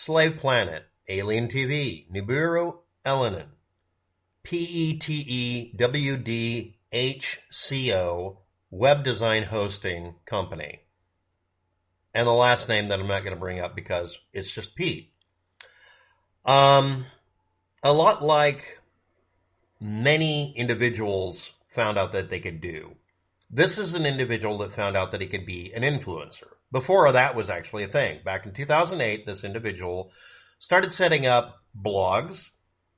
slaveplanet, alientv, nibiru-elenin, PeteWDHCo, web design hosting company. And the last name that I'm not going to bring up because it's just Pete. A lot like many individuals found out that they could do. This is an individual that found out that he could be an influencer. Before that was actually a thing. Back in 2008, this individual started setting up blogs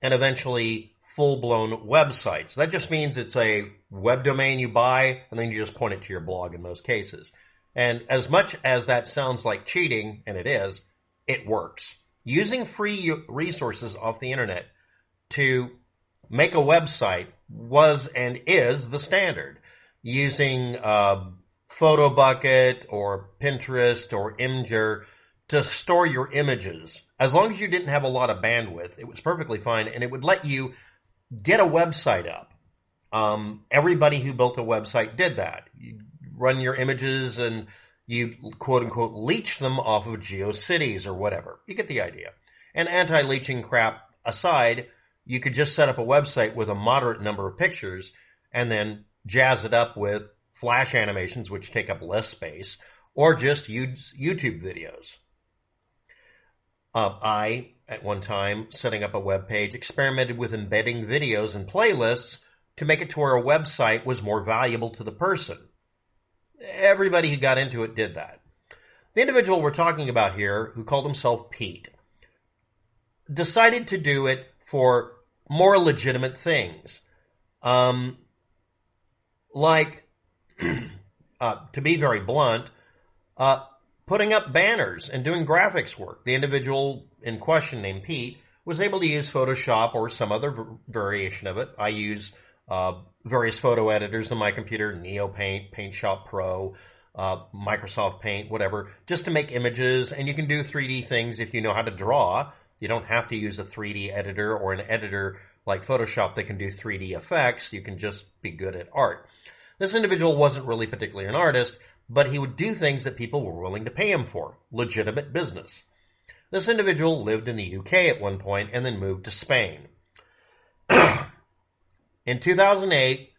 and eventually full-blown websites. That just means it's a web domain you buy and then you just point it to your blog in most cases. And as much as that sounds like cheating, and it is, it works. Using free resources off the internet to make a website was and is the standard. Using PhotoBucket or Pinterest or Imgur to store your images. As long as you didn't have a lot of bandwidth, it was perfectly fine, and it would let you get a website up. Everybody who built a website did that. You run your images and you quote-unquote leech them off of GeoCities or whatever. You get the idea. And anti-leeching crap aside, you could just set up a website with a moderate number of pictures and then jazz it up with flash animations, which take up less space, or just use YouTube videos. I, at one time, setting up a web page, experimented with embedding videos and playlists to make it to where a website was more valuable to the person. Everybody who got into it did that. The individual we're talking about here, who called himself Pete, decided to do it for more legitimate things. Like, to be very blunt, putting up banners and doing graphics work. The individual in question, named Pete, was able to use Photoshop or some other variation of it. I use various photo editors on my computer, NeoPaint, PaintShop Pro, Microsoft Paint, whatever, just to make images. And you can do 3D things if you know how to draw. You don't have to use a 3D editor or an editor like Photoshop that can do 3D effects. You can just be good at art. This individual wasn't really particularly an artist, but he would do things that people were willing to pay him for. Legitimate business. This individual lived in the UK at one point and then moved to Spain. In 2008,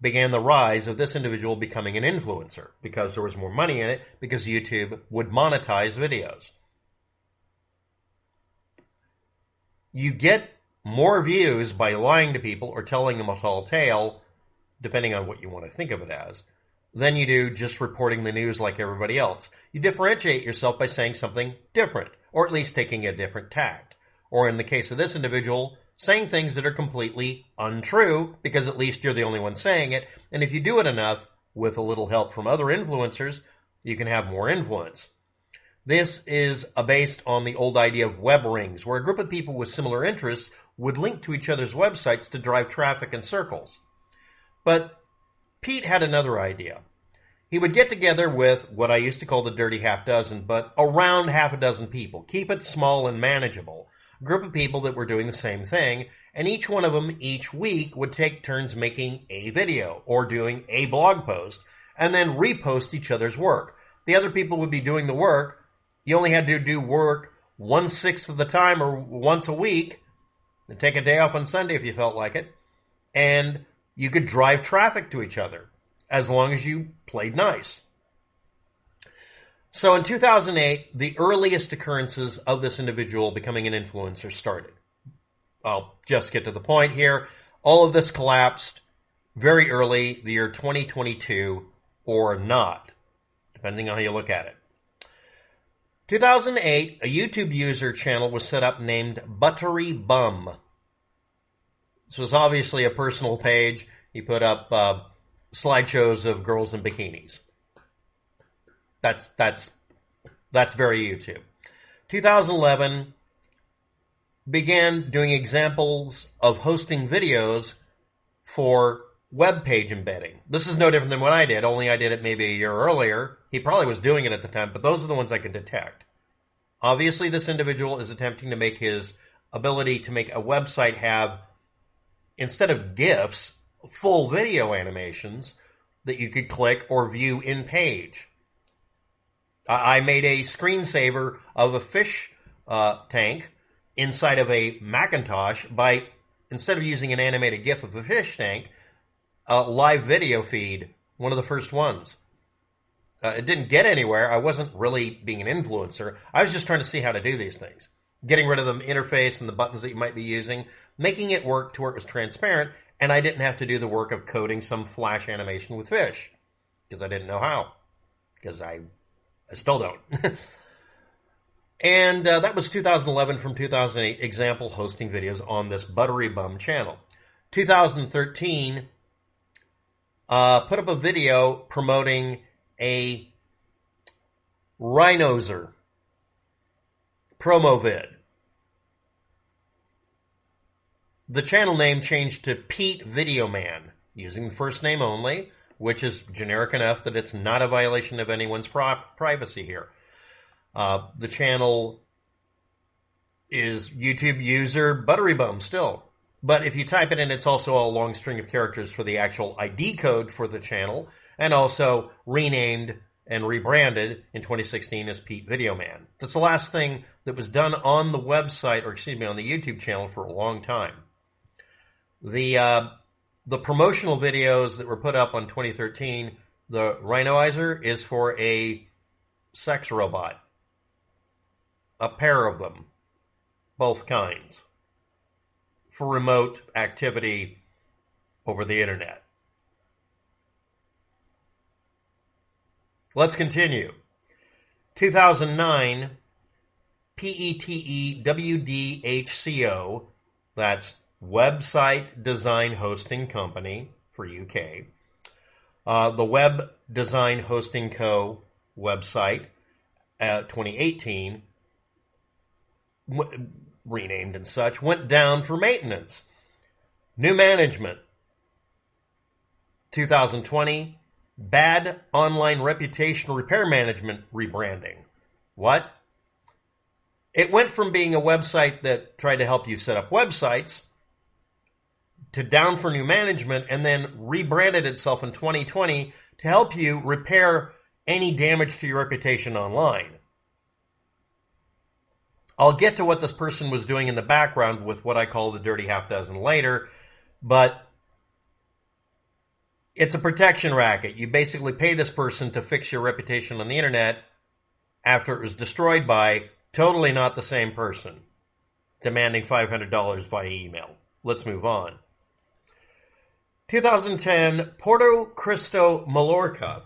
began the rise of this individual becoming an influencer because there was more money in it, because YouTube would monetize videos. You get more views by lying to people or telling them a tall tale, depending on what you want to think of it as, than you do just reporting the news like everybody else. You differentiate yourself by saying something different, or at least taking a different tact. Or in the case of this individual, saying things that are completely untrue, because at least you're the only one saying it, and if you do it enough, with a little help from other influencers, you can have more influence. This is based on the old idea of web rings, where a group of people with similar interests would link to each other's websites to drive traffic in circles. But Pete had another idea. He would get together with what I used to call the dirty half dozen, but around half a dozen people. Keep it small and manageable. A group of people that were doing the same thing, and each one of them each week would take turns making a video or doing a blog post and then repost each other's work. The other people would be doing the work. You only had to do work 1/6 of the time or once a week, and take a day off on Sunday if you felt like it, and you could drive traffic to each other as long as you played nice. So in 2008, the earliest occurrences of this individual becoming an influencer started. I'll just get to the point here. All of this collapsed very early, the year 2022, or not, depending on how you look at it. 2008, a YouTube user channel was set up named Butterybum. This was obviously a personal page. He put up slideshows of girls in bikinis. That's very YouTube. 2011, began doing examples of hosting videos for web page embedding. This is no different than what I did, only I did it maybe a year earlier. He probably was doing it at the time, but those are the ones I could detect. Obviously, this individual is attempting to make his ability to make a website have, instead of GIFs, full video animations that you could click or view in page. I made a screensaver of a fish tank inside of a Macintosh by, instead of using an animated GIF of a fish tank, a live video feed, one of the first ones. It didn't get anywhere. I wasn't really being an influencer. I was just trying to see how to do these things. Getting rid of the interface and the buttons that you might be using, making it work to where it was transparent, and I didn't have to do the work of coding some flash animation with fish, because I didn't know how, because I still don't. And that was 2011 from 2008, example hosting videos on this butterybum channel. 2013, put up a video promoting a rhinozer promo vid. The channel name changed to Pete Videoman, using the first name only, which is generic enough that it's not a violation of anyone's privacy here. The channel is YouTube user butterybum still. But if you type it in, it's also a long string of characters for the actual ID code for the channel, and also renamed and rebranded in 2016 as Pete Videoman. That's the last thing that was done on the website, or excuse me, on the YouTube channel for a long time. The promotional videos that were put up on 2013, the rhinozer is for a sex robot. A pair of them, both kinds, for remote activity over the internet. Let's continue. 2009, PeteWDHCo, that's Website Design Hosting Company for UK. The Web Design Hosting Co. website, 2018, renamed and such, went down for maintenance. New management. 2020, bad online reputation repair management rebranding. What? It went from being a website that tried to help you set up websites to down for new management, and then rebranded itself in 2020 to help you repair any damage to your reputation online. I'll get to what this person was doing in the background with what I call the dirty half dozen later, but it's a protection racket. You basically pay this person to fix your reputation on the internet after it was destroyed by totally not the same person, demanding $500 via email. Let's move on. 2010, porto-cristo-mallorca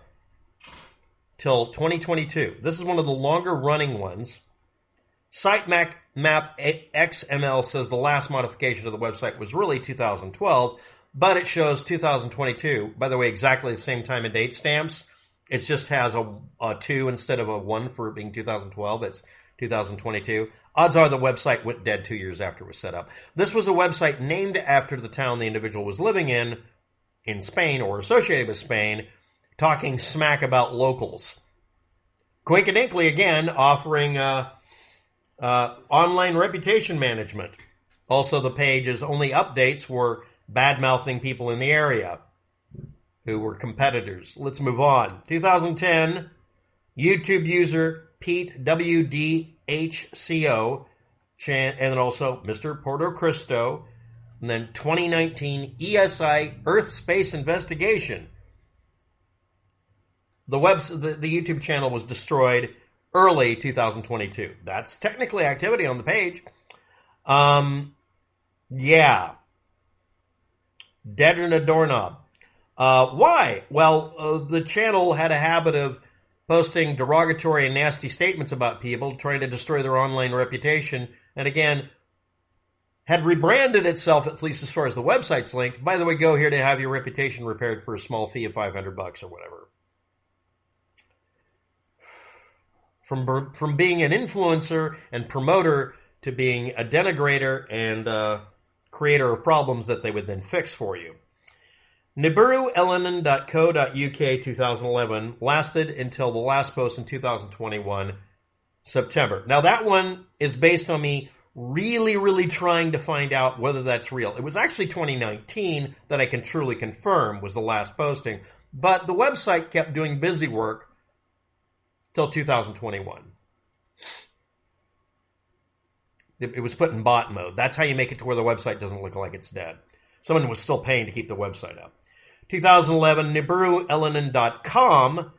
till 2022. This is one of the longer running ones. Sitemap XML says the last modification of the website was really 2012, but it shows 2022. By the way, exactly the same time and date stamps. It just has a 2 instead of a 1 for it being 2012. It's 2022. Odds are the website went dead 2 years after it was set up. This was a website named after the town the individual was living in Spain or associated with Spain, talking smack about locals. Coincidentally, again, offering online reputation management. Also, the page's only updates were bad-mouthing people in the area who were competitors. Let's move on. 2010, YouTube user Pete WDHCo, and then also MrPortocristo, and then 2019 ESi Earth Space Investigation. The YouTube channel was destroyed early 2022. That's technically activity on the page. Yeah. Dead in a doorknob. Why? Well, the channel had a habit of posting derogatory and nasty statements about people, trying to destroy their online reputation, and again, had rebranded itself, at least as far as the website's linked. By the way, go here to have your reputation repaired for a small fee of $500 or whatever. From being an influencer and promoter to being a denigrator and creator of problems that they would then fix for you. nibiru-elenin.co.uk 2011 lasted until the last post in 2021, September. Now that one is based on me really trying to find out whether that's real. It was actually 2019 that I can truly confirm was the last posting, but the website kept doing busy work till 2021. It was put in bot mode. That's how you make it to where the website doesn't look like it's dead. Someone was still paying to keep the website up. 2011, nibiru-elenin.com,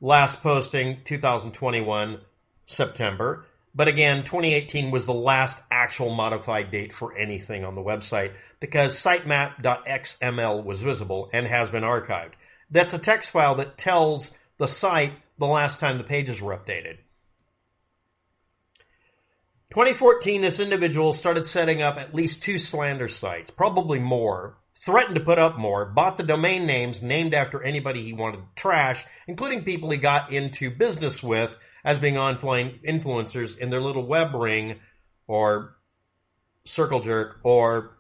last posting 2021, September. But again, 2018 was the last actual modified date for anything on the website because sitemap.xml was visible and has been archived. That's a text file that tells the site the last time the pages were updated. 2014, this individual started setting up at least 2 slander sites, probably more, threatened to put up more, bought the domain names named after anybody he wanted to trash, including people he got into business with as being online influencers in their little web ring or circle jerk or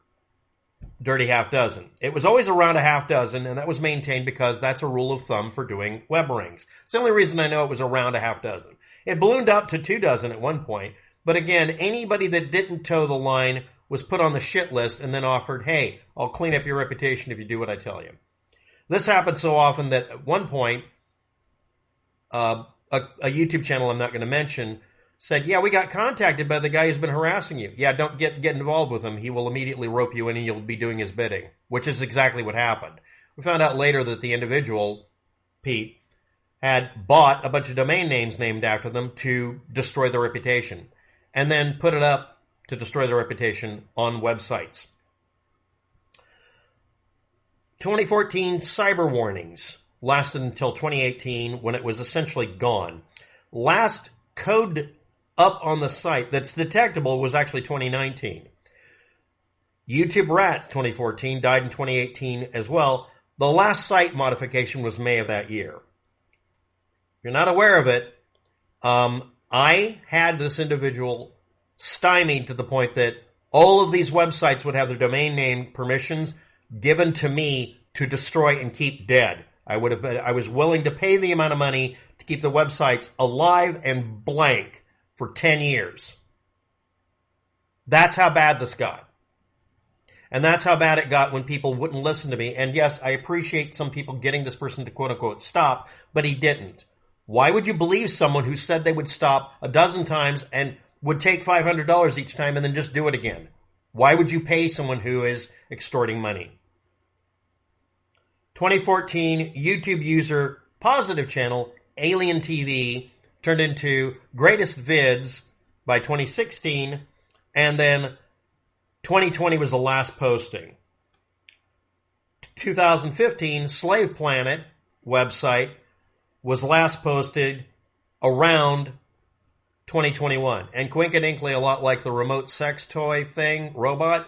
dirty half dozen. It was always around a half dozen, and that was maintained because that's a rule of thumb for doing web rings. It's the only reason I know it was around a half dozen. It ballooned up to 2 dozen at one point, but again, anybody that didn't toe the line was put on the shit list and then offered, hey, I'll clean up your reputation if you do what I tell you. This happened so often that at one point, a YouTube channel I'm not going to mention said, yeah, we got contacted by the guy who's been harassing you. Yeah, don't get involved with him. He will immediately rope you in and you'll be doing his bidding, which is exactly what happened. We found out later that the individual, Pete, had bought a bunch of domain names named after them to destroy their reputation and then put it up to destroy their reputation on websites. 2014 cyberwarnings lasted until 2018 when it was essentially gone. Last code up on the site that's detectable was actually 2019. YouTuberats 2014 died in 2018 as well. The last site modification was May of that year. If you're not aware of it, I had this individual stymied to the point that all of these websites would have their domain name permissions given to me to destroy and keep dead. I was willing to pay the amount of money to keep the websites alive and blank for 10 years. That's how bad this got. And that's how bad it got when people wouldn't listen to me. And yes, I appreciate some people getting this person to quote-unquote stop, but he didn't. Why would you believe someone who said they would stop a dozen times and would take $500 each time and then just do it again? Why would you pay someone who is extorting money? 2014 YouTube user positive channel alientv turned into Greatest VIDS by 2016, and then 2020 was the last posting. 2015 slaveplanet website was last posted around 2021. And coincidentally, a lot like the remote sex toy thing, robot,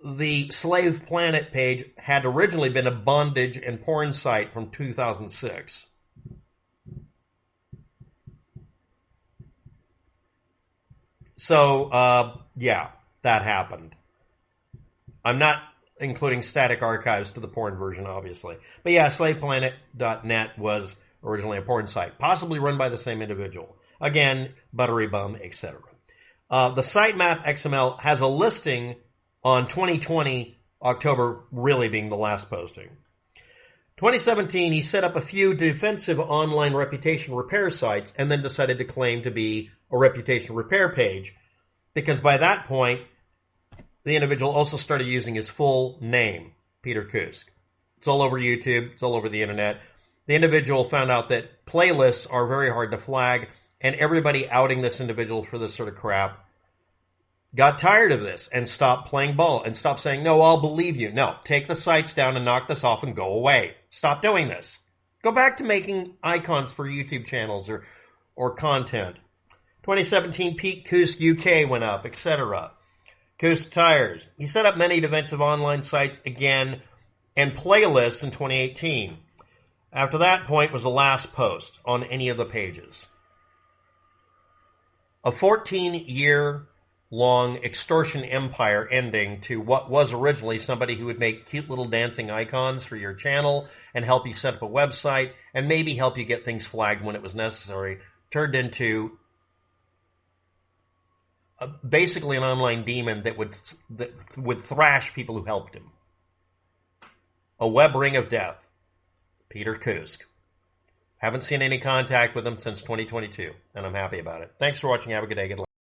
the slaveplanet page had originally been a bondage and porn site from 2006. So, yeah, that happened. I'm not including static archives to the porn version, obviously. But yeah, slaveplanet.net was originally a porn site, possibly run by the same individual. Again, butterybum, etc. The sitemap XML has a listing on 2020, October really being the last posting. 2017, he set up a few defensive online reputation repair sites and then decided to claim to be a reputation repair page because by that point, the individual also started using his full name, Peter Kuske. It's all over YouTube. It's all over the internet. The individual found out that playlists are very hard to flag, and everybody outing this individual for this sort of crap got tired of this and stopped playing ball and stopped saying, no, I'll believe you. No, take the sites down and knock this off and go away. Stop doing this. Go back to making icons for YouTube channels or content. 2017, Pete Kuske UK went up, etc. Kuske Tyres. He set up many defensive online sites again and playlists in 2018. After that point was the last post on any of the pages. A 14-year-long extortion empire ending to what was originally somebody who would make cute little dancing icons for your channel and help you set up a website and maybe help you get things flagged when it was necessary, turned into basically an online demon that would thrash people who helped him. A web ring of death. Peter Kuske. Haven't seen any contact with him since 2022, and I'm happy about it. Thanks for watching. Have a good day. Good luck.